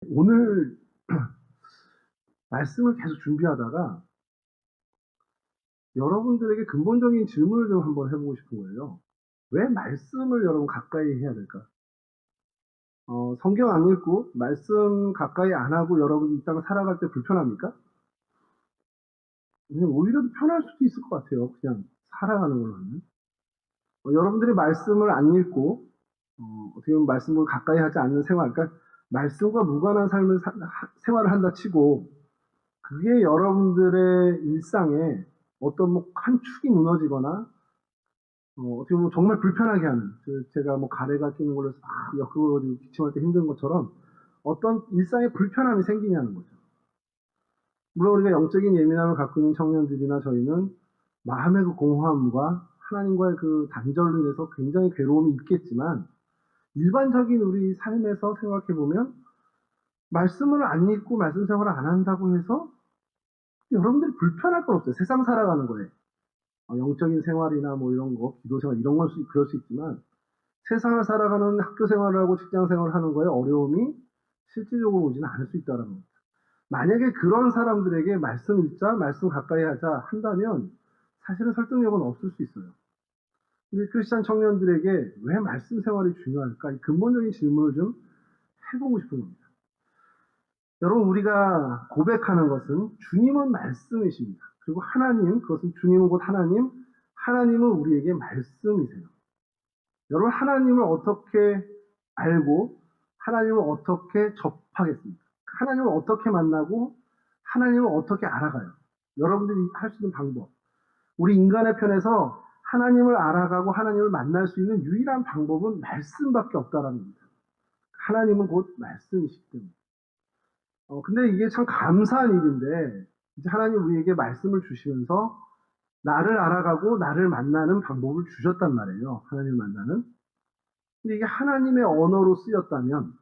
오늘 말씀을 계속 준비하다가 여러분들에게 근본적인 질문을 좀 한번 해보고 싶은 거예요. 왜 말씀을 여러분 가까이 해야 될까? 성경 안 읽고 말씀 가까이 안 하고 여러분이 이 땅을 살아갈 때 불편합니까? 그냥 오히려 더 편할 수도 있을 것 같아요. 그냥 살아가는 걸로 하면. 여러분들이 말씀을 안 읽고 어떻게 보면 말씀을 가까이 하지 않는 생활, 그러니까 말씀과 무관한 삶을 생활을 한다 치고 그게 여러분들의 일상에 어떤 뭐 한 축이 무너지거나 어떻게 보면 정말 불편하게 하는 제가 뭐 가래가 끼는 걸로 막 엮어가지고 기침할 때 힘든 것처럼 어떤 일상에 불편함이 생기냐는 거죠. 물론 우리가 영적인 예민함을 갖고 있는 청년들이나 저희는 마음의 그 공허함과 하나님과의 그 단절로 인해서 굉장히 괴로움이 있겠지만 일반적인 우리 삶에서 생각해 보면 말씀을 안 읽고 말씀 생활을 안 한다고 해서 여러분들이 불편할 건 없어요. 세상 살아가는 거에. 영적인 생활이나 뭐 이런 거, 기도 생활 이런 건 그럴 수 있지만 세상을 살아가는 학교 생활을 하고 직장 생활을 하는 거에 어려움이 실질적으로 오지는 않을 수 있다는 겁니다. 만약에 그런 사람들에게 말씀 읽자, 말씀 가까이 하자 한다면 사실은 설득력은 없을 수 있어요. 근데 크리스찬 청년들에게 왜 말씀 생활이 중요할까? 이 근본적인 질문을 좀 해보고 싶은 겁니다. 여러분, 우리가 고백하는 것은 주님은 말씀이십니다. 그리고 하나님, 그것은 주님은 곧 하나님, 하나님은 우리에게 말씀이세요. 여러분, 하나님을 어떻게 알고 하나님을 어떻게 접하겠습니까? 하나님을 어떻게 만나고 하나님을 어떻게 알아가요? 여러분들이 할 수 있는 방법. 우리 인간의 편에서 하나님을 알아가고 하나님을 만날 수 있는 유일한 방법은 말씀밖에 없다라는 겁니다. 하나님은 곧 말씀이시기 때문에. 근데 이게 참 감사한 일인데, 이제 하나님 우리에게 말씀을 주시면서 나를 알아가고 나를 만나는 방법을 주셨단 말이에요. 하나님을 만나는. 근데 이게 하나님의 언어로 쓰였다면,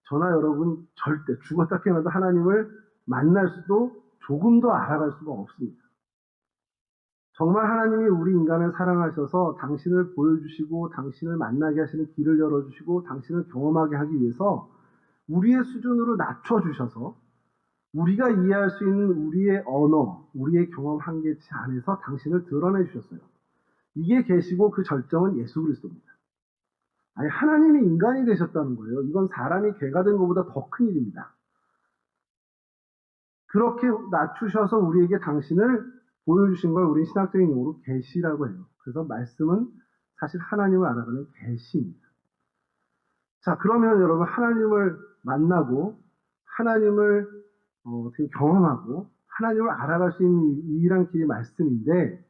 저나 여러분 절대 죽었다 깨어나도 하나님을 만날 수도 조금도 알아갈 수가 없습니다. 정말 하나님이 우리 인간을 사랑하셔서 당신을 보여주시고 당신을 만나게 하시는 길을 열어주시고 당신을 경험하게 하기 위해서 우리의 수준으로 낮춰주셔서 우리가 이해할 수 있는 우리의 언어, 우리의 경험 한계치 안에서 당신을 드러내 주셨어요. 이게 계시고 그 절정은 예수 그리스도입니다. 아니, 하나님이 인간이 되셨다는 거예요. 이건 사람이 개가 된 것보다 더 큰 일입니다. 그렇게 낮추셔서 우리에게 당신을 보여주신 걸 우리 신학적인 용어로 계시라고 해요. 그래서 말씀은 사실 하나님을 알아가는 계시입니다. 자, 그러면 여러분 하나님을 만나고 하나님을 어떻게 경험하고 하나님을 알아갈 수 있는 유일한 길이 말씀인데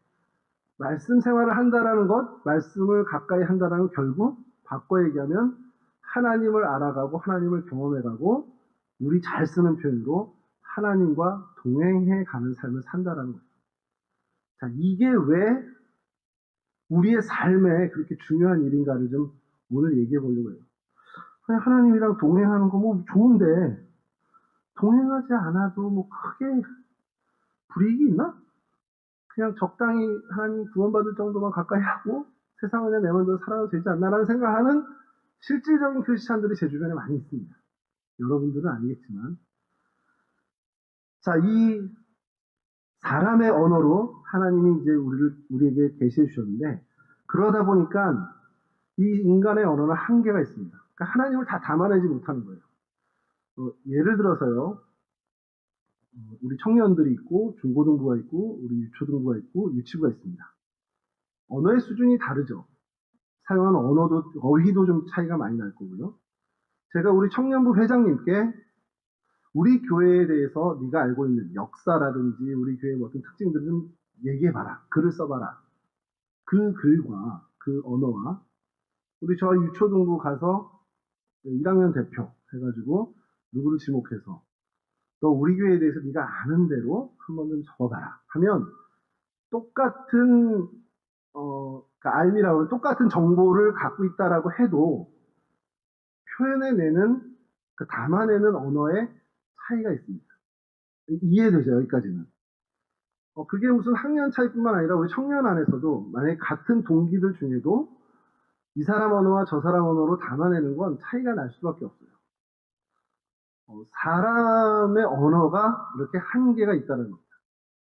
말씀 생활을 한다라는 것, 말씀을 가까이 한다라는 것, 결국 바꿔 얘기하면 하나님을 알아가고 하나님을 경험해가고 우리 잘 쓰는 표현으로 하나님과 동행해 가는 삶을 산다라는 거예요. 자, 이게 왜 우리의 삶에 그렇게 중요한 일인가를 좀 오늘 얘기해 보려고 해요. 하나님이랑 동행하는 거 뭐 좋은데 동행하지 않아도 뭐 크게 불이익이 있나? 그냥 적당히 하나님 구원받을 정도만 가까이 하고 세상을 그냥 내 마음대로 살아도 되지 않나라는 생각하는 실질적인 크리스찬들이 제 주변에 많이 있습니다. 여러분들은 아니겠지만. 자, 이 사람의 언어로 하나님이 이제 우리에게 계시해 주셨는데, 그러다 보니까 이 인간의 언어는 한계가 있습니다. 그러니까 하나님을 다 담아내지 못하는 거예요. 예를 들어서요, 우리 청년들이 있고, 중고등부가 있고, 우리 유초등부가 있고, 유치부가 있습니다. 언어의 수준이 다르죠. 사용하는 언어도, 어휘도 좀 차이가 많이 날 거고요. 제가 우리 청년부 회장님께 우리 교회에 대해서 네가 알고 있는 역사라든지 우리 교회의 어떤 특징들을 좀 얘기해봐라. 글을 써봐라. 그 글과 그 언어와 우리 저 유초등부 가서 1학년 대표 해가지고 누구를 지목해서 또 우리 교회에 대해서 네가 아는 대로 한번 좀 적어봐라 하면 똑같은 그러니까 알미라고 하면 똑같은 정보를 갖고 있다라고 해도 표현해내는 그 담아내는 언어에 차이가 있습니다. 이해되죠? 여기까지는. 그게 무슨 학년 차이뿐만 아니라 우리 청년 안에서도 만약에 같은 동기들 중에도 이 사람 언어와 저 사람 언어로 담아내는 건 차이가 날 수밖에 없어요. 사람의 언어가 이렇게 한계가 있다는 겁니다.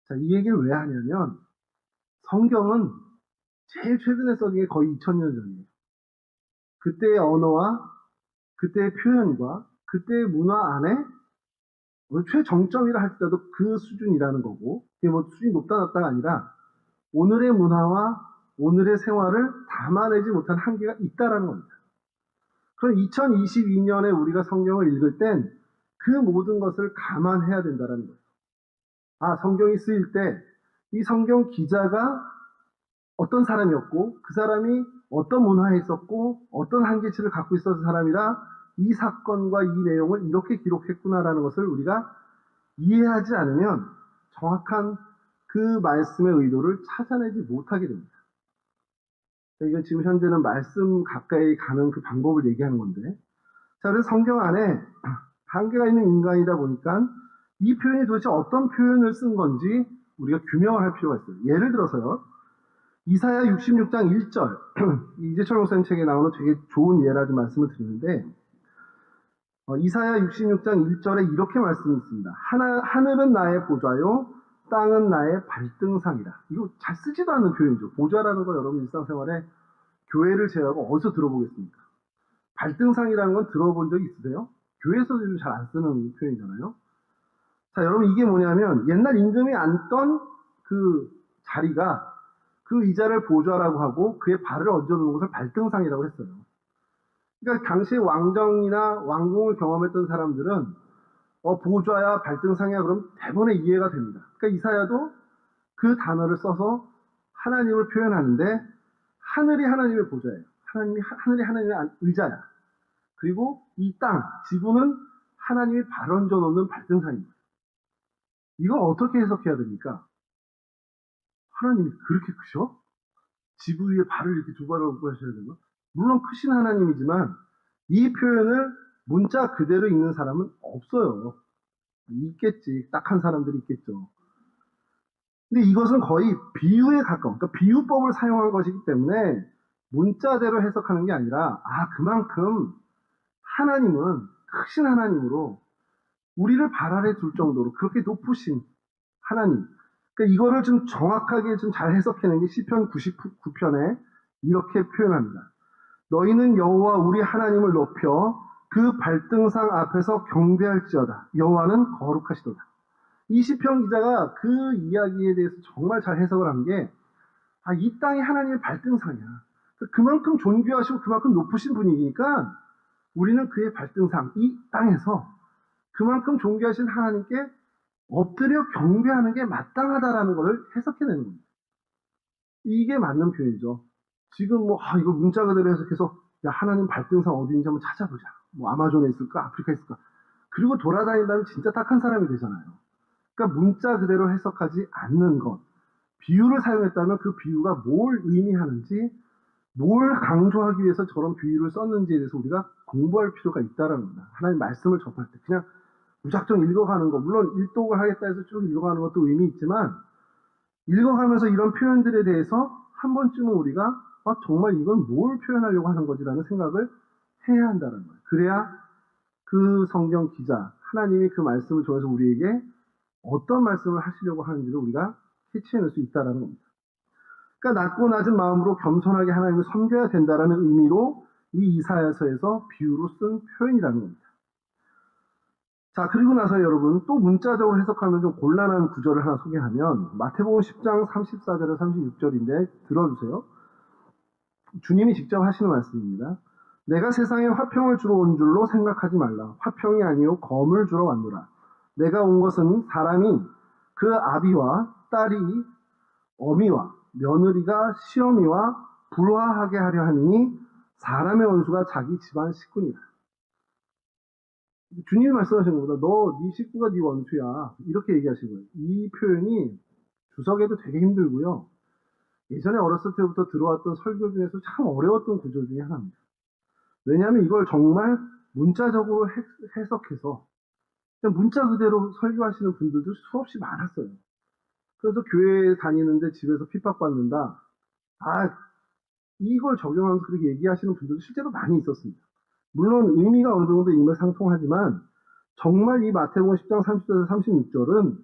자, 이 얘기를 왜 하냐면 성경은 제일 최근에 써진 게 거의 2000년 전이에요. 그때의 언어와 그때의 표현과 그때의 문화 안에 최정점이라 할지라도 그 수준이라는 거고, 이게 뭐 수준이 높다 낮다가 아니라 오늘의 문화와 오늘의 생활을 담아내지 못한 한계가 있다라는 겁니다. 그럼 2022년에 우리가 성경을 읽을 땐 그 모든 것을 감안해야 된다는 거예요. 아, 성경이 쓰일 때 이 성경 기자가 어떤 사람이었고 그 사람이 어떤 문화에 있었고 어떤 한계치를 갖고 있었던 사람이라 이 사건과 이 내용을 이렇게 기록했구나라는 것을 우리가 이해하지 않으면 정확한 그 말씀의 의도를 찾아내지 못하게 됩니다. 이건 지금 현재는 말씀 가까이 가는 그 방법을 얘기하는 건데, 자, 그래서 성경 안에 한계가 있는 인간이다 보니까 이 표현이 도대체 어떤 표현을 쓴 건지 우리가 규명을 할 필요가 있어요. 예를 들어서요, 이사야 66장 1절, 이재철 목사님 책에 나오는 되게 좋은 예라 좀 말씀을 드리는데, 이사야 66장 1절에 이렇게 말씀이 있습니다. 하늘은 나의 보좌요, 땅은 나의 발등상이라. 이거 잘 쓰지도 않는 표현이죠. 보좌라는 거 여러분 일상생활에 교회를 제외하고 어디서 들어보겠습니까? 발등상이라는 건 들어본 적 있으세요? 교회에서도 잘 안 쓰는 표현이잖아요. 자, 여러분 이게 뭐냐면 옛날 임금이 앉던 그 자리가 그 의자를 보좌라고 하고 그의 발을 얹어놓은 것을 발등상이라고 했어요. 그러니까 당시 왕정이나 왕궁을 경험했던 사람들은 보좌야 발등상이야 그럼 대본에 이해가 됩니다. 그러니까 이사야도 그 단어를 써서 하나님을 표현하는데 하늘이 하나님의 보좌예요. 하늘이 하나님의 의자야. 그리고 이 땅, 지구는 하나님이 발 얹어 놓는 발등상입니다. 이걸 어떻게 해석해야 됩니까? 하나님이 그렇게 크셔? 지구 위에 발을 이렇게 두 발을 얹고 하셔야 되나? 물론 크신 하나님이지만 이 표현을 문자 그대로 읽는 사람은 없어요. 있겠지. 딱한 사람들이 있겠죠. 근데 이것은 거의 비유에 가까운, 그러니까 비유법을 사용한 것이기 때문에 문자대로 해석하는 게 아니라, 그만큼 하나님은 크신 하나님으로 우리를 발 아래 둘 정도로 그렇게 높으신 하나님. 그러니까 이거를 좀 정확하게 좀 잘 해석해낸 게 시편 99편에 이렇게 표현합니다. 너희는 여호와 우리 하나님을 높여 그 발등상 앞에서 경배할지어다. 여호와는 거룩하시도다. 이 시편 기자가 그 이야기에 대해서 정말 잘 해석을 한 게, 이 땅이 하나님의 발등상이야. 그만큼 존귀하시고 그만큼 높으신 분이니까 우리는 그의 발등상, 이 땅에서 그만큼 존귀하신 하나님께 엎드려 경배하는 게 마땅하다라는 것을 해석해내는 겁니다. 이게 맞는 표현이죠. 지금 이거 문자 그대로 해석해서 야, 하나님 발등상 어디인지 한번 찾아보자. 아마존에 있을까? 아프리카에 있을까? 그리고 돌아다닌다면 진짜 딱한 사람이 되잖아요. 그러니까 문자 그대로 해석하지 않는 것. 비유를 사용했다면 그 비유가 뭘 의미하는지, 뭘 강조하기 위해서 저런 비유를 썼는지에 대해서 우리가 공부할 필요가 있다는 겁니다. 하나님 말씀을 접할 때 그냥 무작정 읽어가는 거, 물론 일독을 하겠다 해서 쭉 읽어가는 것도 의미 있지만 읽어가면서 이런 표현들에 대해서 한 번쯤은 우리가 정말 이건 뭘 표현하려고 하는 거지라는 생각을 해야 한다는 거예요. 그래야 그 성경 기자, 하나님이 그 말씀을 통해서 우리에게 어떤 말씀을 하시려고 하는지를 우리가 캐치해낼 수 있다는 겁니다. 그러니까 낮고 낮은 마음으로 겸손하게 하나님을 섬겨야 된다는 의미로 이 이사야서에서 비유로 쓴 표현이라는 겁니다. 자, 그리고 나서 여러분 또 문자적으로 해석하면 좀 곤란한 구절을 하나 소개하면 마태복음 10장 34절에 36절인데 들어주세요. 주님이 직접 하시는 말씀입니다. 내가 세상에 화평을 주러 온 줄로 생각하지 말라. 화평이 아니요 검을 주러 왔노라. 내가 온 것은 사람이 그 아비와 딸이 어미와 며느리가 시어미와 불화하게 하려 하니 사람의 원수가 자기 집안 식구니라. 주님이 말씀하신 것보다 네 식구가 네 원수야 이렇게 얘기하신 거예요. 이 표현이 주석에도 되게 힘들고요. 예전에 어렸을 때부터 들어왔던 설교 중에서 참 어려웠던 구절 중에 하나입니다. 왜냐하면 이걸 정말 문자적으로 해석해서 그냥 문자 그대로 설교하시는 분들도 수없이 많았어요. 그래서 교회 다니는데 집에서 핍박받는다. 이걸 적용하면서 그렇게 얘기하시는 분들도 실제로 많이 있었습니다. 물론 의미가 어느 정도 일맥상통하지만 정말 이 마태복음 10장 30절에서 36절은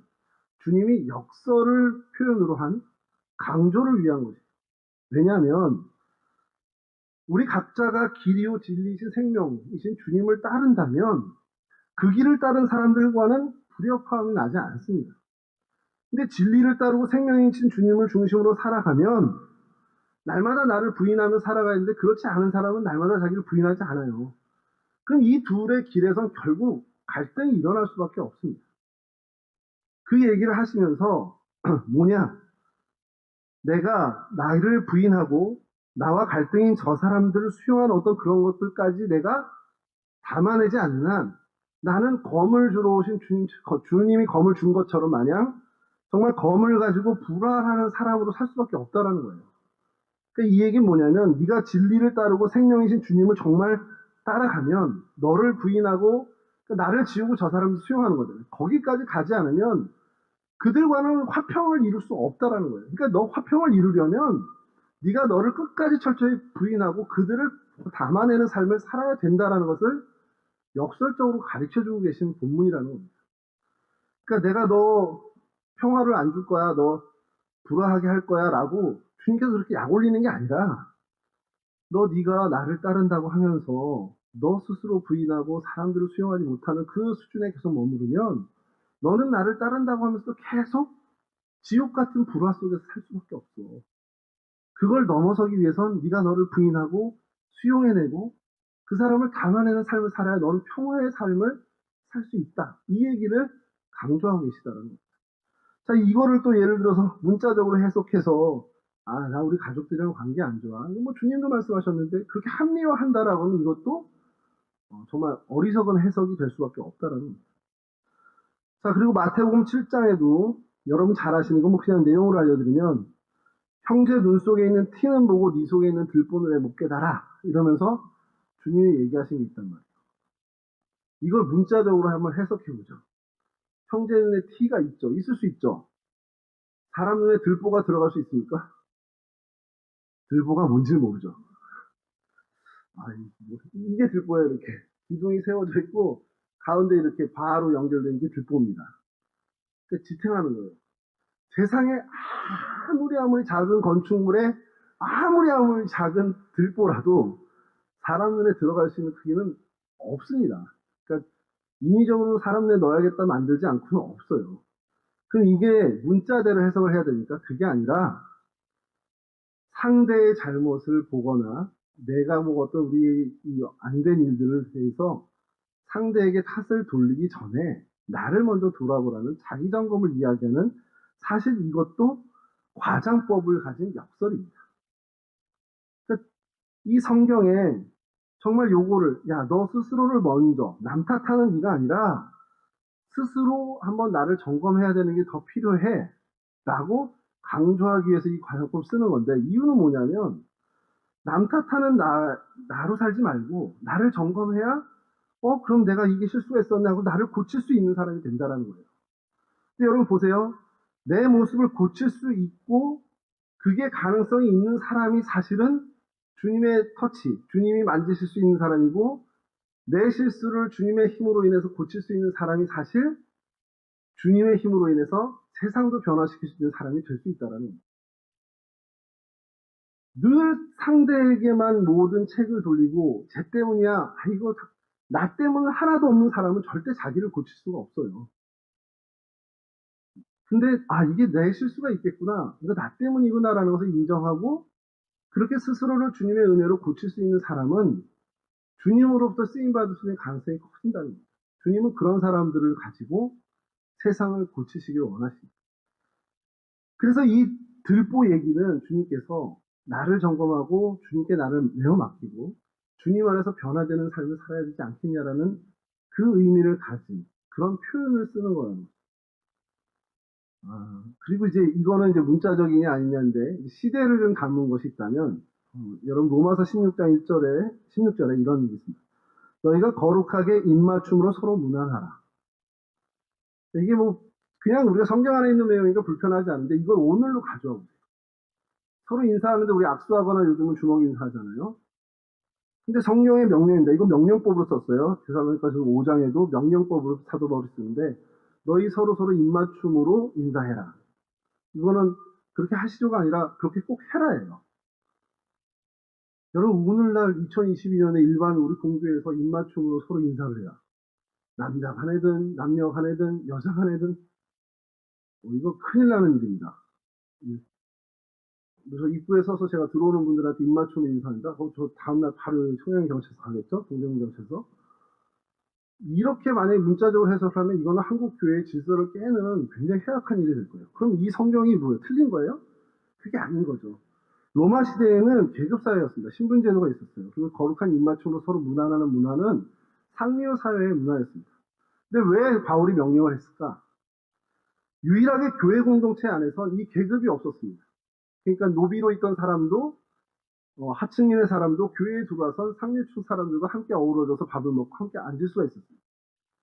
주님이 역설을 표현으로 한 강조를 위한 것이에요. 왜냐하면 우리 각자가 길이요 진리이신 생명이신 주님을 따른다면 그 길을 따른 사람들과는 불협화음이 나지 않습니다. 근데 진리를 따르고 생명이신 주님을 중심으로 살아가면 날마다 나를 부인하며 살아가야 하는데 그렇지 않은 사람은 날마다 자기를 부인하지 않아요. 그럼 이 둘의 길에선 결국 갈등이 일어날 수밖에 없습니다. 그 얘기를 하시면서 뭐냐? 내가 나를 부인하고 나와 갈등인 저 사람들을 수용한 어떤 그런 것들까지 내가 담아내지 않는 한 나는 검을 주러 오신 주님이 검을 준 것처럼 마냥 정말 검을 가지고 불화하는 사람으로 살 수밖에 없다라는 거예요. 그러니까 이 얘기는 뭐냐면 네가 진리를 따르고 생명이신 주님을 정말 따라가면 너를 부인하고 나를 지우고 저 사람을 수용하는 거잖아요. 거기까지 가지 않으면 그들과는 화평을 이룰 수 없다라는 거예요. 그러니까 너 화평을 이루려면 네가 너를 끝까지 철저히 부인하고 그들을 담아내는 삶을 살아야 된다라는 것을 역설적으로 가르쳐주고 계신 본문이라는 겁니다. 그러니까 내가 너 평화를 안 줄 거야, 너 불화하게 할 거야 라고 주님께서 그렇게 약 올리는 게 아니라 네가 나를 따른다고 하면서 너 스스로 부인하고 사람들을 수용하지 못하는 그 수준에 계속 머무르면 너는 나를 따른다고 하면서 계속 지옥 같은 불화 속에서 살 수밖에 없어. 그걸 넘어서기 위해선 네가 너를 부인하고 수용해내고 그 사람을 담아내는 삶을 살아야 너는 평화의 삶을 살 수 있다. 이 얘기를 강조하고 계시다는 거예요. 자, 이거를 또 예를 들어서 문자적으로 해석해서 나 우리 가족들이랑 관계 안 좋아. 뭐 주님도 말씀하셨는데 그렇게 합리화한다라고 하면 이것도 정말 어리석은 해석이 될 수밖에 없다라는 겁니다. 자, 그리고 마태복음 7장에도 여러분 잘 아시는 거 뭐 그냥 내용을 알려드리면 형제 눈 속에 있는 티는 보고 네 속에 있는 들보는 왜 못 깨달아? 이러면서 주님이 얘기하신 게 있단 말이에요. 이걸 문자적으로 한번 해석해보죠. 형제 눈에 티가 있죠. 있을 수 있죠. 사람 눈에 들보가 들어갈 수 있습니까? 들보가 뭔지를 모르죠. 이게 들보예요. 이렇게 기둥이 세워져 있고 가운데 이렇게 바로 연결된 게 들보입니다. 그러니까 지탱하는 거예요. 세상에 아무리 작은 건축물에 아무리 작은 들보라도 사람 눈에 들어갈 수 있는 크기는 없습니다. 그러니까 인위적으로 사람 눈에 넣어야겠다 만들지 않고는 없어요. 그럼 이게 문자대로 해석을 해야 되니까 그게 아니라 상대의 잘못을 보거나 내가 뭐 어떤 우리 안 된 일들을 대해서 상대에게 탓을 돌리기 전에 나를 먼저 돌아보라는 자기 점검을 이야기하는 사실 이것도 과장법을 가진 역설입니다. 그러니까 이 성경에 정말 요거를 너 스스로를 먼저 남 탓하는 네가 아니라 스스로 한번 나를 점검해야 되는 게 더 필요해 라고 강조하기 위해서 이 과장법을 쓰는 건데 이유는 뭐냐면 남 탓하는 나로 살지 말고 나를 점검해야 그럼 내가 이게 실수가 있었네 하고 나를 고칠 수 있는 사람이 된다는 거예요. 근데 여러분 보세요. 내 모습을 고칠 수 있고 그게 가능성이 있는 사람이 사실은 주님의 터치, 주님이 만지실 수 있는 사람이고 내 실수를 주님의 힘으로 인해서 고칠 수 있는 사람이 사실 주님의 힘으로 인해서 세상도 변화시킬 수 있는 사람이 될 수 있다는 거예요. 늘 상대에게만 모든 책을 돌리고 쟤 때문이야. 이거 나 때문에 하나도 없는 사람은 절대 자기를 고칠 수가 없어요. 근데 이게 내 실수가 있겠구나. 이거 나 때문이구나라는 것을 인정하고 그렇게 스스로를 주님의 은혜로 고칠 수 있는 사람은 주님으로부터 쓰임받을 수 있는 가능성이 커진다는 거예요. 주님은 그런 사람들을 가지고 세상을 고치시길 원하십니다. 그래서 이 들보 얘기는 주님께서 나를 점검하고 주님께 나를 내어 맡기고 주님 안에서 변화되는 삶을 살아야 되지 않겠냐라는 그 의미를 가진 그런 표현을 쓰는 거라는 거죠. 그리고 이제 이거는 이제 문자적이냐 아니냐인데 시대를 좀 담은 것이 있다면 여러분 로마서 16장 16절에 이런 얘기 있습니다. 너희가 거룩하게 입맞춤으로 서로 무난하라. 이게 뭐 그냥 우리가 성경 안에 있는 내용이니까 불편하지 않은데 이걸 오늘로 가져와 보세요. 서로 인사하는데 우리 악수하거나 요즘은 주먹 인사하잖아요. 근데 성령의 명령입니다. 이거 명령법으로 썼어요. 데살로니가서 5장에도 명령법으로 사도 바울이 쓰는데 너희 서로 입맞춤으로 인사해라. 이거는 그렇게 하시죠가 아니라 그렇게 꼭 해라예요. 여러분 오늘날 2022년에 일반 우리 공교회에서 입맞춤으로 서로 인사를 해요. 남자 간에든 남녀 간에든 여자 간에든 이거 큰일 나는 일입니다. 그래서 입구에 서서 제가 들어오는 분들한테 입맞춤 인사합니다. 저 다음날 바로 청양경찰서 가겠죠? 동대문경찰서. 이렇게 만약에 문자적으로 해석하면 이거는 한국 교회의 질서를 깨는 굉장히 해악한 일이 될 거예요. 그럼 이 성경이 뭐예요? 틀린 거예요? 그게 아닌 거죠. 로마 시대에는 계급사회였습니다. 신분제도가 있었어요. 그리고 거룩한 입맞춤으로 서로 문안하는 문화는 상류 사회의 문화였습니다. 근데 왜 바울이 명령을 했을까? 유일하게 교회 공동체 안에선 이 계급이 없었습니다. 그러니까 노비로 있던 사람도 하층민의 사람도 교회에 들어와서 상류층 사람들과 함께 어우러져서 밥을 먹고 함께 앉을 수가 있었습니다.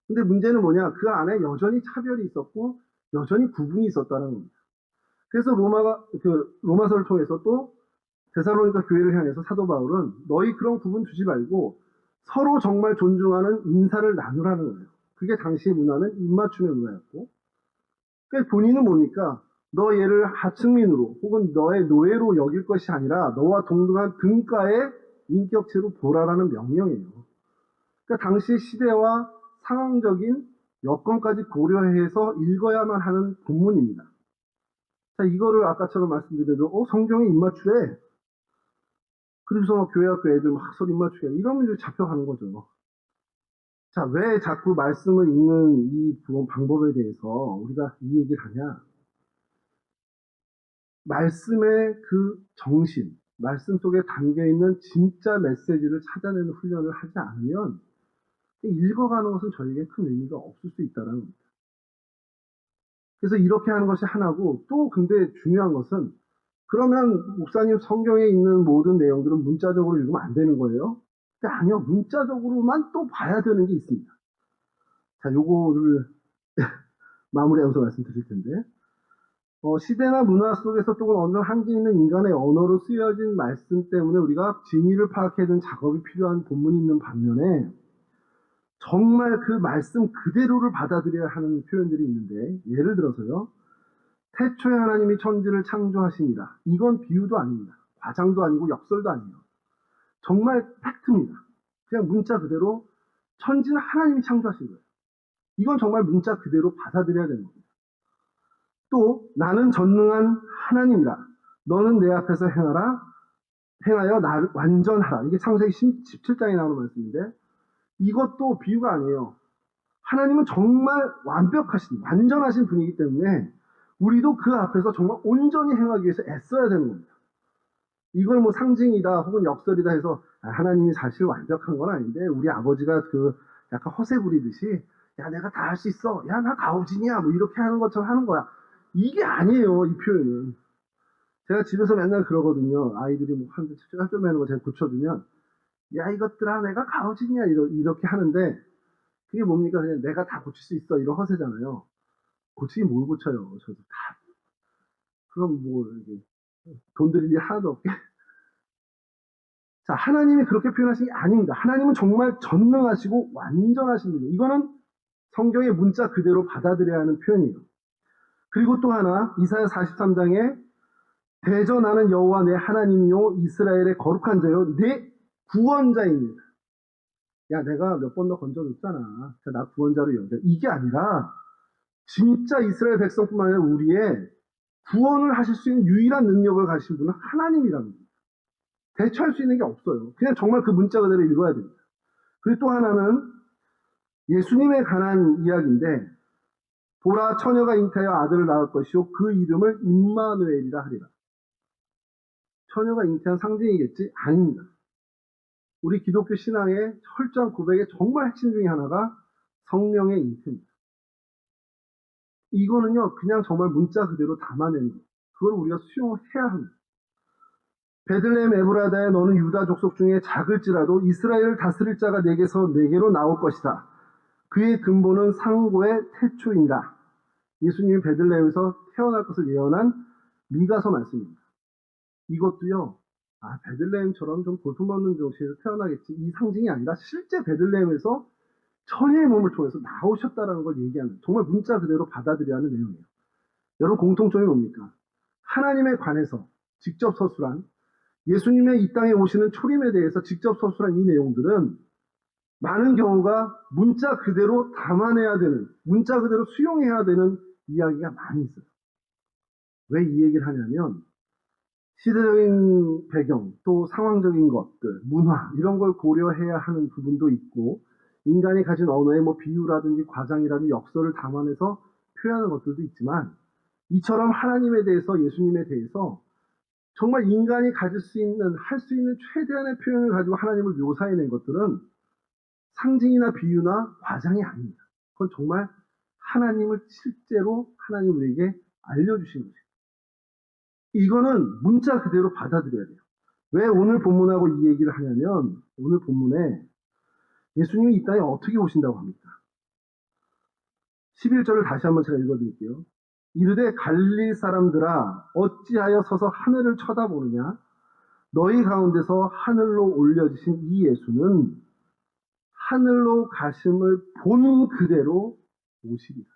근데 문제는 뭐냐? 그 안에 여전히 차별이 있었고 여전히 구분이 있었다는 겁니다. 그래서 로마서를 통해서 또 데살로니가 교회를 향해서 사도 바울은 너희 그런 구분 두지 말고 서로 정말 존중하는 인사를 나누라는 거예요. 그게 당시의 문화는 입맞춤의 문화였고, 그러니까 본인은 뭡니까? 너 얘를 하층민으로 혹은 너의 노예로 여길 것이 아니라 너와 동등한 등가의 인격체로 보라라는 명령이에요. 그러니까 당시 시대와 상황적인 여건까지 고려해서 읽어야만 하는 본문입니다. 자, 이거를 아까처럼 말씀드린 대로 성경에 입맞추래. 그래서 교회학교 애들 막 서로 입맞추게 이러면 이제 잡혀가는 거죠. 자, 왜 자꾸 말씀을 읽는 이 방법에 대해서 우리가 이 얘기를 하냐? 말씀의 그 정신, 말씀 속에 담겨있는 진짜 메시지를 찾아내는 훈련을 하지 않으면 읽어가는 것은 저에게 큰 의미가 없을 수 있다는 겁니다. 그래서 이렇게 하는 것이 하나고, 또 근데 중요한 것은 그러면 목사님 성경에 있는 모든 내용들은 문자적으로 읽으면 안 되는 거예요? 근데 아니요. 문자적으로만 또 봐야 되는 게 있습니다. 자, 요거를 마무리하면서 말씀드릴 텐데, 시대나 문화 속에서 또는 어느 한계 있는 인간의 언어로 쓰여진 말씀 때문에 우리가 진위를 파악해야 되는 작업이 필요한 본문이 있는 반면에 정말 그 말씀 그대로를 받아들여야 하는 표현들이 있는데, 예를 들어서요. 태초에 하나님이 천지를 창조하시니라. 이건 비유도 아닙니다. 과장도 아니고 역설도 아니에요. 정말 팩트입니다. 그냥 문자 그대로 천지는 하나님이 창조하신 거예요. 이건 정말 문자 그대로 받아들여야 되는 겁니다. 또 나는 전능한 하나님이라. 너는 내 앞에서 행하여 나를 완전하라. 이게 창세기 17장에 나오는 말씀인데 이것도 비유가 아니에요. 하나님은 정말 완전하신 분이기 때문에 우리도 그 앞에서 정말 온전히 행하기 위해서 애써야 되는 겁니다. 이걸 뭐 상징이다 혹은 역설이다 해서 하나님이 사실 완벽한 건 아닌데 우리 아버지가 약간 허세 부리듯이 야 내가 다 할 수 있어. 야 나 가오진이야. 뭐 이렇게 하는 것처럼 하는 거야. 이게 아니에요. 이 표현은. 제가 집에서 맨날 그러거든요. 아이들이 뭐 한 점 하는 거 제가 고쳐주면 야 이것들아 내가 가오진이야 이렇게 하는데 그게 뭡니까? 그냥 내가 다 고칠 수 있어 이런 허세잖아요. 고치기 뭘 고쳐요. 저도 다. 그럼 뭐 이게 돈 들일 일 하나도 없게. 자, 하나님이 그렇게 표현하신 게 아닙니다. 하나님은 정말 전능하시고 완전하신 분이에요. 이거는 성경의 문자 그대로 받아들여야 하는 표현이에요. 그리고 또 하나 이사야 43장에 대저 나는 여호와 내 하나님이요 이스라엘의 거룩한 자요 내 구원자입니다. 야 내가 몇 번 더 건져줬잖아. 나 구원자로 여겨. 이게 아니라 진짜 이스라엘 백성뿐만 아니라 우리의 구원을 하실 수 있는 유일한 능력을 가지신 분은 하나님이라는 겁니다. 대처할 수 있는 게 없어요. 그냥 정말 그 문자 그대로 읽어야 됩니다. 그리고 또 하나는 예수님에 관한 이야기인데 보라 처녀가 잉태하여 아들을 낳을 것이요 그 이름을 임마누엘이라 하리라. 처녀가 잉태한 상징이겠지? 아닙니다. 우리 기독교 신앙의 철저한 고백의 정말 핵심 중에 하나가 성령의 잉태입니다. 이거는요 그냥 정말 문자 그대로 담아내는 거. 그걸 우리가 수용해야 합니다. 베들레헴 에브라다에 너는 유다 족속 중에 작을지라도 이스라엘을 다스릴 자가 내게로 나올 것이다. 그의 근본은 상고의 태초이니라. 예수님이 베들레헴에서 태어날 것을 예언한 미가서 말씀입니다. 이것도요 베들레헴처럼 좀 볼품없는 도시에서 태어나겠지. 이 상징이 아니라 실제 베들레헴에서 천의 몸을 통해서 나오셨다라는 걸 얘기하는, 정말 문자 그대로 받아들여야 하는 내용이에요. 여러분, 공통점이 뭡니까? 하나님에 관해서 직접 서술한, 예수님의 이 땅에 오시는 초림에 대해서 직접 서술한 이 내용들은 많은 경우가 문자 그대로 담아내야 되는, 문자 그대로 수용해야 되는 이야기가 많이 있어요. 왜 이 얘기를 하냐면, 시대적인 배경, 또 상황적인 것들, 문화, 이런 걸 고려해야 하는 부분도 있고, 인간이 가진 언어의 비유라든지 과장이라든지 역설을 담아내서 표현하는 것들도 있지만, 이처럼 하나님에 대해서, 예수님에 대해서 정말 인간이 가질 수 있는, 할 수 있는 최대한의 표현을 가지고 하나님을 묘사해낸 것들은 상징이나 비유나 과장이 아닙니다. 그건 정말 하나님을 실제로 하나님 우리에게 알려주신 거죠. 이거는 문자 그대로 받아들여야 돼요. 왜 오늘 본문하고 이 얘기를 하냐면, 오늘 본문에 예수님이 이 땅에 어떻게 오신다고 합니까? 11절을 다시 한번 제가 읽어드릴게요. 이르되 갈릴리 사람들아 어찌하여 서서 하늘을 쳐다보느냐? 너희 가운데서 하늘로 올려지신 이 예수는 하늘로 가심을 본 그대로 오시리라.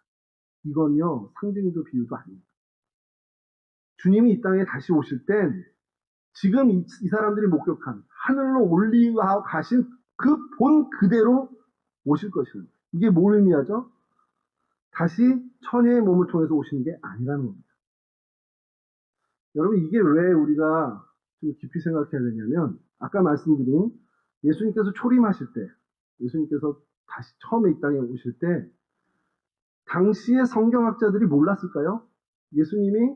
이건요, 상징도 비유도 아닙니다. 주님이 이 땅에 다시 오실 땐 지금 이 사람들이 목격한 하늘로 올리고 가신 그 본 그대로 오실 것이에요. 이게 뭘 의미하죠? 다시 천의 몸을 통해서 오시는 게 아니라는 겁니다. 여러분, 이게 왜 우리가 좀 깊이 생각해야 되냐면, 아까 말씀드린 예수님께서 초림하실 때, 예수님께서 다시 처음에 이 땅에 오실 때 당시의 성경학자들이 몰랐을까요? 예수님이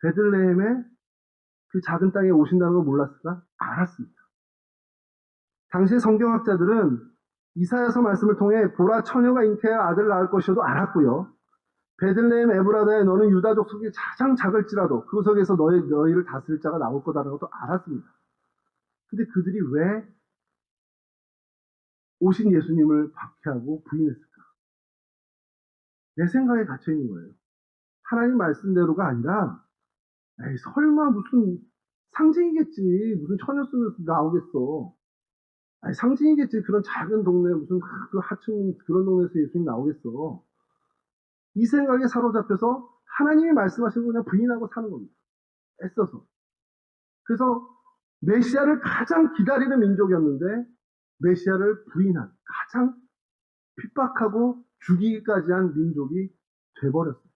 베들레헴의 그 작은 땅에 오신다는 걸 몰랐을까? 알았습니다. 당시의 성경학자들은 이사야서 말씀을 통해 보라 처녀가 잉태하여 아들을 낳을 것이어도 알았고요. 베들레헴 에브라다에 너는 유다족 속에 가장 작을지라도 그 속에서 너희를 다스릴 자가 나올 거다라는 것도 알았습니다. 근데 그들이 왜 오신 예수님을 박해하고 부인했을까? 내 생각에 갇혀 있는 거예요. 하나님 말씀대로가 아니라, 에이, 설마 무슨 상징이겠지. 무슨 처녀 속에서 나오겠어. 아니, 상징이겠지. 그런 작은 동네, 무슨 그 하층 그런 동네에서 예수님 나오겠어. 이 생각에 사로잡혀서 하나님이 말씀하신 거 그냥 부인하고 사는 겁니다. 애써서. 그래서 메시아를 가장 기다리는 민족이었는데 메시아를 부인한, 가장 핍박하고 죽이기까지 한 민족이 돼버렸어요.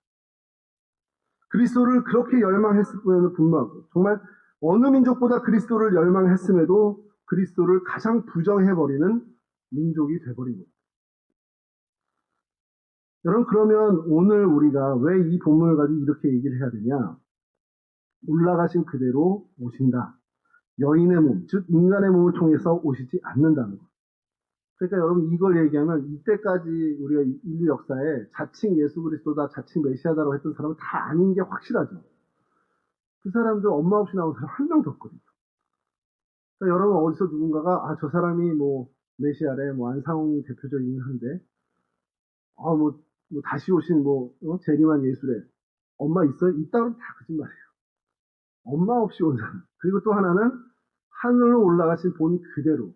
그리스도를 그렇게 열망했음에도 불구하고, 정말 어느 민족보다 그리스도를 열망했음에도 그리스도를 가장 부정해버리는 민족이 돼버린 겁니다. 여러분, 그러면 오늘 우리가 왜 이 본문을 가지고 이렇게 얘기를 해야 되냐? 올라가신 그대로 오신다. 여인의 몸, 즉 인간의 몸을 통해서 오시지 않는다는 것. 그러니까 여러분, 이걸 얘기하면 이때까지 우리가 인류 역사에 자칭 예수 그리스도다, 자칭 메시아다라고 했던 사람은 다 아닌 게 확실하죠. 그 사람들 엄마 없이 나온 사람 한 명도 없거든요. 그러니까 여러분, 어디서 누군가가 저 사람이 메시아래, 안상홍이 대표적이긴 한데 다시 오신 재림한 예수래. 엄마 있어요? 있다면 다 거짓말이에요. 엄마 없이 온 사람. 그리고 또 하나는 하늘로 올라가신 본 그대로.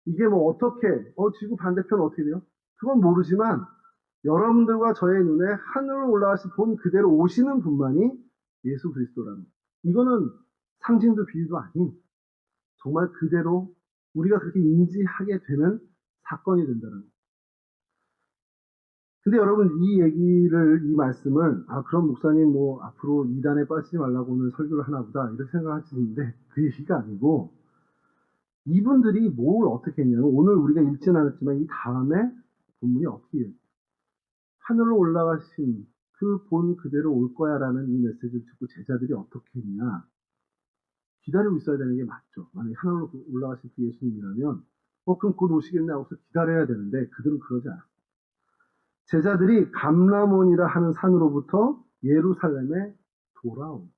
이게 어떻게, 지구 반대편 어떻게 돼요? 그건 모르지만 여러분들과 저의 눈에 하늘로 올라가신 본 그대로 오시는 분만이 예수 그리스도라는 거예요. 이거는 상징도 비유도 아닌 정말 그대로 우리가 그렇게 인지하게 되는 사건이 된다는 거예요. 근데 여러분, 이 말씀을, 그럼 목사님 앞으로 이단에 빠지지 말라고 오늘 설교를 하나 보다, 이렇게 생각하시는데, 그 얘기가 아니고, 이분들이 뭘 어떻게 했냐면, 오늘 우리가 읽지는 않았지만, 이 다음에 본문이 어떻게 해요? 하늘로 올라가신 그 본 그대로 올 거야 라는 이 메시지를 듣고 제자들이 어떻게 했냐? 기다리고 있어야 되는 게 맞죠. 만약에 하늘로 올라가신 그 예수님이라면, 그럼 곧 오시겠네 하고서 기다려야 되는데, 그들은 그러지 않았어요. 제자들이 감람원이라 하는 산으로부터 예루살렘에 돌아온.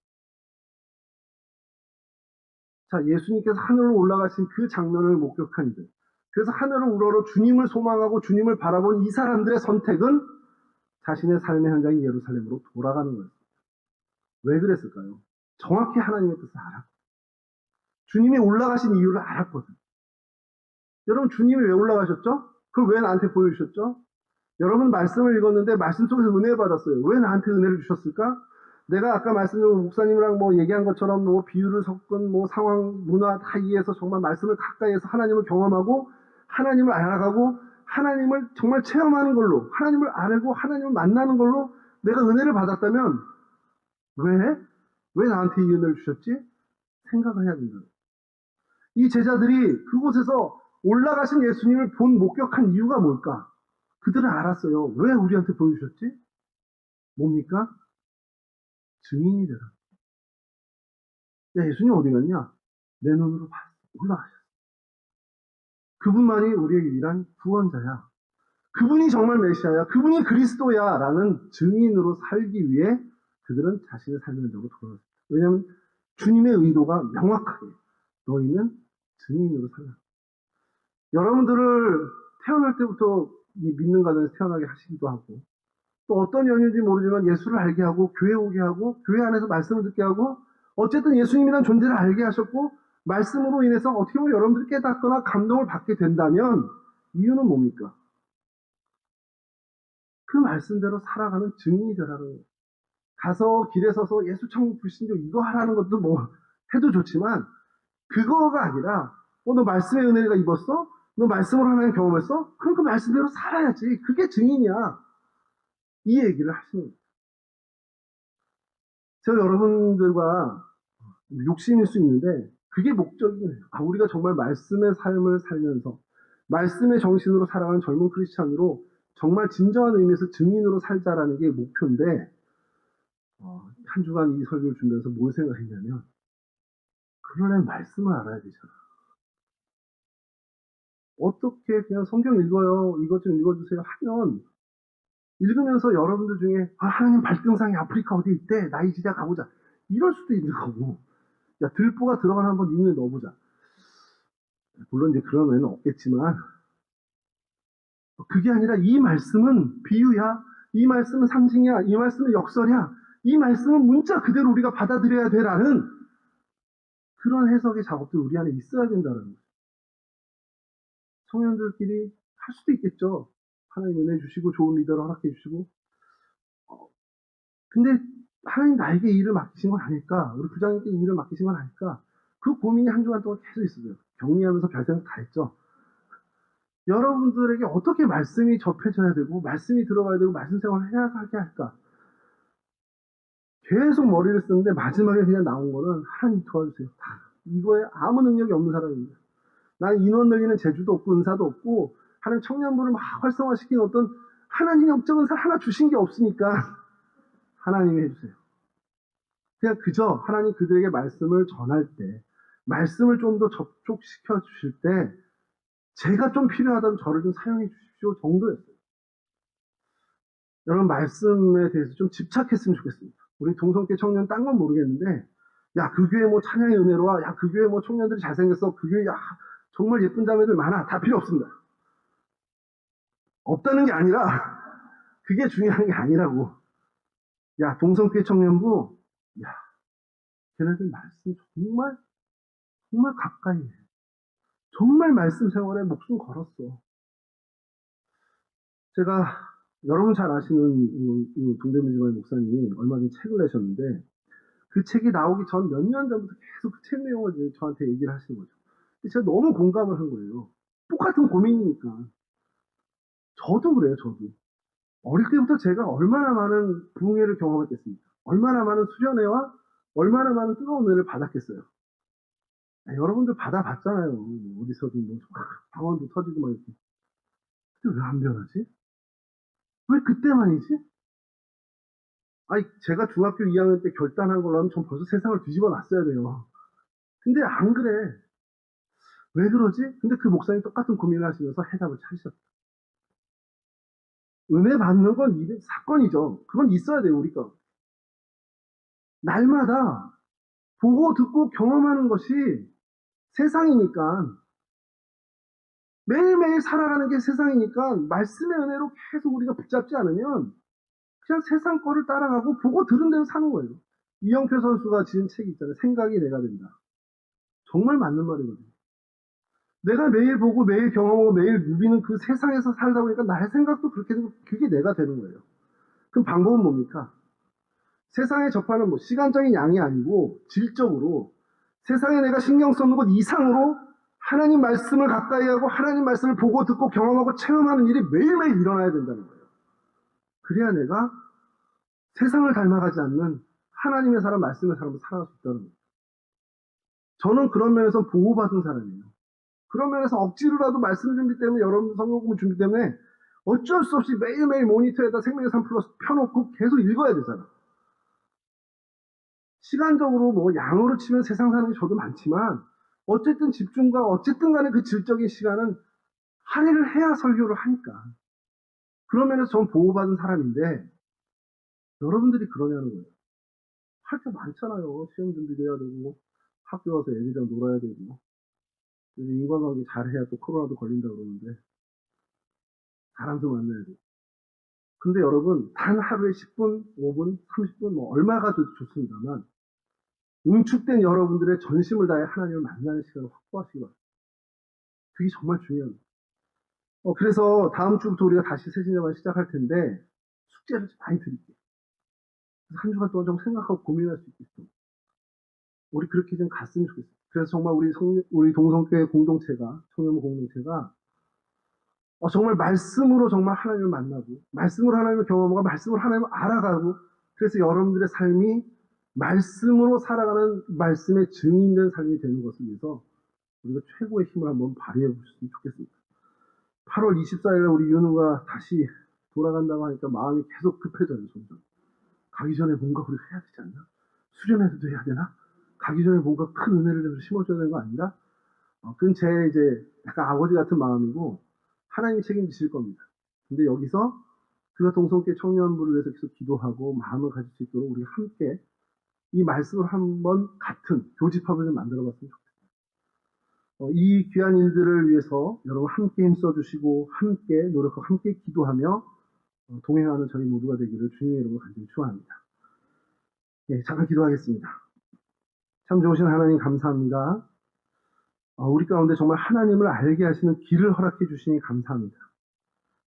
자, 예수님께서 하늘로 올라가신 그 장면을 목격한 이들. 그래서 하늘을 우러러 주님을 소망하고 주님을 바라본 이 사람들의 선택은 자신의 삶의 현장인 예루살렘으로 돌아가는 거였습니다. 왜 그랬을까요? 정확히 하나님의 뜻을 알았고, 주님이 올라가신 이유를 알았거든. 여러분, 주님이 왜 올라가셨죠? 그걸 왜 나한테 보여주셨죠? 여러분, 말씀을 읽었는데 말씀 속에서 은혜를 받았어요. 왜 나한테 은혜를 주셨을까? 내가 아까 말씀드린 목사님이랑 뭐 얘기한 것처럼 뭐 비유를 섞은 뭐 상황, 문화 다 이해해서 정말 말씀을 가까이에서 하나님을 경험하고 하나님을 알아가고 하나님을 정말 체험하는 걸로, 하나님을 알고 하나님을 만나는 걸로 내가 은혜를 받았다면 왜? 왜 나한테 이 은혜를 주셨지? 생각을 해야 된다. 이 제자들이 그곳에서 올라가신 예수님을 본 목격한 이유가 뭘까? 그들은 알았어요. 왜 우리한테 보여주셨지? 뭡니까? 증인이 되라. 야, 예수님 어디 갔냐? 내 눈으로 봤어. 올라가셨어. 그분만이 우리에게 일한 구원자야. 그분이 정말 메시아야. 그분이 그리스도야. 라는 증인으로 살기 위해 그들은 자신의 삶을 내고 돌아왔어요. 왜냐하면 주님의 의도가 명확하게 너희는 증인으로 살라. 여러분들을 태어날 때부터 이 믿는 가정에서 태어나게 하시기도 하고 또 어떤 연유인지 모르지만 예수를 알게 하고 교회 오게 하고 교회 안에서 말씀을 듣게 하고 어쨌든 예수님이라는 존재를 알게 하셨고 말씀으로 인해서 어떻게 보면 여러분들이 깨닫거나 감동을 받게 된다면 이유는 뭡니까? 그 말씀대로 살아가는 증인이 되라는 거예요. 가서 길에 서서 예수 천국 불신교 이거 하라는 것도 뭐 해도 좋지만 그거가 아니라 너 말씀의 은혜가 입었어? 너 말씀으로 하나님 경험했어? 그럼 그 말씀대로 살아야지. 그게 증인이야. 이 얘기를 하시는 거예요. 제가 여러분들과 욕심일 수 있는데 그게 목적이긴 해요. 우리가 정말 말씀의 삶을 살면서 말씀의 정신으로 살아가는 젊은 크리스찬으로 정말 진정한 의미에서 증인으로 살자라는 게 목표인데 한 주간 이 설교를 준비해서 뭘 생각했냐면 그러려면 말씀을 알아야 되잖아. 어떻게 그냥 성경 읽어요. 이것 좀 읽어주세요 하면 읽으면서 여러분들 중에 하나님 발등상에 아프리카 어디 있대. 나이지리아 가보자. 이럴 수도 있는 거고 야 들보가 들어가나 한번 네 눈에 넣어보자. 물론 이제 그런 애는 없겠지만 그게 아니라 이 말씀은 비유야. 이 말씀은 상징이야. 이 말씀은 역설이야. 이 말씀은 문자 그대로 우리가 받아들여야 되라는 그런 해석의 작업들이 우리 안에 있어야 된다는 거예요. 청년들끼리 할 수도 있겠죠. 하나님 은혜 주시고 좋은 리더를 허락해 주시고 근데 하나님 나에게 일을 맡기신 건 아닐까? 우리 부장님께 일을 맡기신 건 아닐까? 그 고민이 한 주간 동안 계속 있었어요. 격리하면서 별 생각 다 했죠. 여러분들에게 어떻게 말씀이 접해져야 되고 말씀이 들어가야 되고 말씀 생활을 해야 하게 할까? 계속 머리를 쓰는데 마지막에 그냥 나온 거는 하나님 도와주세요. 이거에 아무 능력이 없는 사람입니다. 나는 인원 늘리는 재주도 없고 은사도 없고 하나님 청년부를 막 활성화시킨 어떤 하나님의 업적 은사 하나 주신 게 없으니까 하나님이 해주세요. 그냥 그저 하나님 그들에게 말씀을 전할 때 말씀을 좀 더 접촉시켜 주실 때 제가 좀 필요하다면 저를 좀 사용해 주십시오 정도였어요. 여러분 말씀에 대해서 좀 집착했으면 좋겠습니다. 우리 동성계 청년 딴 건 모르겠는데 야 그 교회 뭐 찬양의 은혜로 와. 야 그 교회 뭐 청년들이 잘생겼어. 그 교회 야 정말 예쁜 자매들 많아. 다 필요 없습니다. 없다는 게 아니라 그게 중요한 게 아니라고. 야 동성계 청년부 야 걔네들 말씀 정말 정말 가까이 해. 정말 말씀 생활에 목숨 걸었어. 제가 여러분 잘 아시는 동대문지방의 목사님이 얼마 전에 책을 내셨는데 그 책이 나오기 전 몇 년 전부터 계속 그 책 내용을 저한테 얘기를 하시는 거죠. 제가 너무 공감을 한 거예요. 똑같은 고민이니까. 저도 그래요, 저도. 어릴 때부터 제가 얼마나 많은 부흥회를 경험했겠습니까? 얼마나 많은 수련회와 얼마나 많은 뜨거운 은혜를 받았겠어요. 여러분들 받아봤잖아요. 어디서든 뭐 방언도 터지고 막 이렇게. 근데 왜 안 변하지? 왜 그때만이지? 아니, 제가 중학교 2학년 때 결단한 걸로 하면 전 벌써 세상을 뒤집어 놨어야 돼요. 근데 안 그래. 왜 그러지? 근데 그 목사님 똑같은 고민을 하시면서 해답을 찾으셨다. 은혜 받는 건 사건이죠. 그건 있어야 돼요, 우리가. 날마다 보고 듣고 경험하는 것이 세상이니까 매일매일 살아가는 게 세상이니까 말씀의 은혜로 계속 우리가 붙잡지 않으면 그냥 세상 거를 따라가고 보고 들은 대로 사는 거예요. 이영표 선수가 지은 책이 있잖아요. 생각이 내가 된다. 정말 맞는 말이거든요. 내가 매일 보고 매일 경험하고 매일 누비는 그 세상에서 살다 보니까 나의 생각도 그렇게 되고 그게 내가 되는 거예요. 그럼 방법은 뭡니까? 세상에 접하는 뭐 시간적인 양이 아니고 질적으로 세상에 내가 신경 쓰는 것 이상으로 하나님 말씀을 가까이 하고 하나님 말씀을 보고 듣고 경험하고 체험하는 일이 매일매일 일어나야 된다는 거예요. 그래야 내가 세상을 닮아가지 않는 하나님의 사람, 말씀의 사람으로 살아갈 수 있다는 거예요. 저는 그런 면에서 보호받은 사람이에요. 그런 면에서 억지로라도 말씀 준비 때문에 여러분 성경 준비 때문에 어쩔 수 없이 매일매일 모니터에다 생명의 3 플러스 펴놓고 계속 읽어야 되잖아. 시간적으로 뭐 양으로 치면 세상 사는 게 저도 많지만 어쨌든 집중과 어쨌든 간에 그 질적인 시간은 할애를 해야 설교를 하니까. 그런 면에서 전 보호받은 사람인데 여러분들이 그러냐는 거예요. 할 게 많잖아요. 시험 준비도 해야 되고 학교 와서 애들이랑 놀아야 되고 인간관계 잘해야 또 코로나도 걸린다 그러는데 사람도 만나야 되고. 근데 여러분 단 하루에 10분, 5분, 30분 뭐 얼마가 좋습니다만 응축된 여러분들의 전심을 다해 하나님을 만나는 시간을 확보하시기 바랍니다. 그게 정말 중요합니다. 그래서 다음 주부터 우리가 다시 새신자만 시작할 텐데 숙제를 좀 많이 드릴게요. 한 주간 동안 좀 생각하고 고민할 수 있겠습니다. 우리 그렇게 좀 갔으면 좋겠어요. 그래서 정말 우리 동성교회 공동체가, 청년부 공동체가 정말 말씀으로 정말 하나님을 만나고 말씀으로 하나님을 경험하고 말씀으로 하나님을 알아가고 그래서 여러분들의 삶이 말씀으로 살아가는 말씀의 증인된 삶이 되는 것을 위해서 우리가 최고의 힘을 한번 발휘해 보셨으면 좋겠습니다. 8월 24일에 우리 윤우가 다시 돌아간다고 하니까 마음이 계속 급해져요. 점점. 가기 전에 뭔가 우리가 해야 되지 않나? 수련회도 해야 되나? 가기 전에 뭔가 큰 은혜를 좀 심어줘야 되는 거 아닌가? 그건 제 이제 약간 아버지 같은 마음이고 하나님이 책임지실 겁니다. 근데 여기서 그가 동성교회 청년부를 위해서 계속 기도하고 마음을 가질 수 있도록 우리가 함께 이 말씀을 한번 같은 교집합을 좀 만들어 봤으면 좋겠습니다. 이 귀한 일들을 위해서 여러분 함께 힘써주시고 함께 노력하고 함께 기도하며 동행하는 저희 모두가 되기를 주님의 이름으로 간절히 축원합니다. 네, 잠깐 기도하겠습니다. 참 좋으신 하나님 감사합니다. 우리 가운데 정말 하나님을 알게 하시는 길을 허락해 주시니 감사합니다.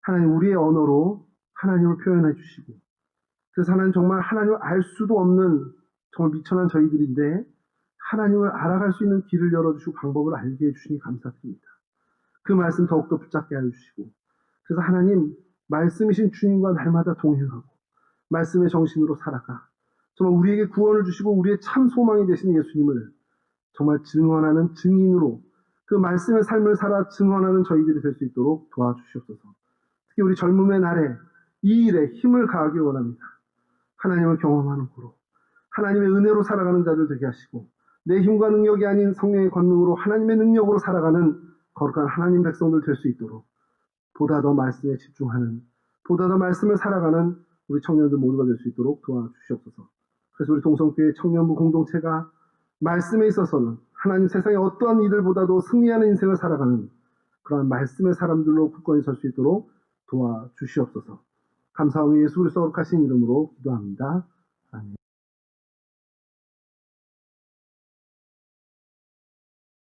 하나님 우리의 언어로 하나님을 표현해 주시고 그래서 하나님 정말 하나님을 알 수도 없는 정말 미천한 저희들인데 하나님을 알아갈 수 있는 길을 열어주시고 방법을 알게 해주시니 감사드립니다. 그 말씀 더욱더 붙잡게 해주시고 그래서 하나님 말씀이신 주님과 날마다 동행하고 말씀의 정신으로 살아가 정말 우리에게 구원을 주시고 우리의 참 소망이 되신 예수님을 정말 증언하는 증인으로 그 말씀의 삶을 살아 증언하는 저희들이 될 수 있도록 도와주시옵소서. 특히 우리 젊음의 날에 이 일에 힘을 가하기 원합니다. 하나님을 경험하는 고로 하나님의 은혜로 살아가는 자들 되게 하시고 내 힘과 능력이 아닌 성령의 권능으로 하나님의 능력으로 살아가는 거룩한 하나님 백성들 될 수 있도록 보다 더 말씀에 집중하는 보다 더 말씀을 살아가는 우리 청년들 모두가 될 수 있도록 도와주시옵소서. 그래서 우리 동성교회 청년부 공동체가 말씀에 있어서는 하나님 세상의 어떠한 이들보다도 승리하는 인생을 살아가는 그러한 말씀의 사람들로 굳건히 설 수 있도록 도와주시옵소서. 감사하며 예수 그리스도 거룩하신 이름으로 기도합니다. 아멘.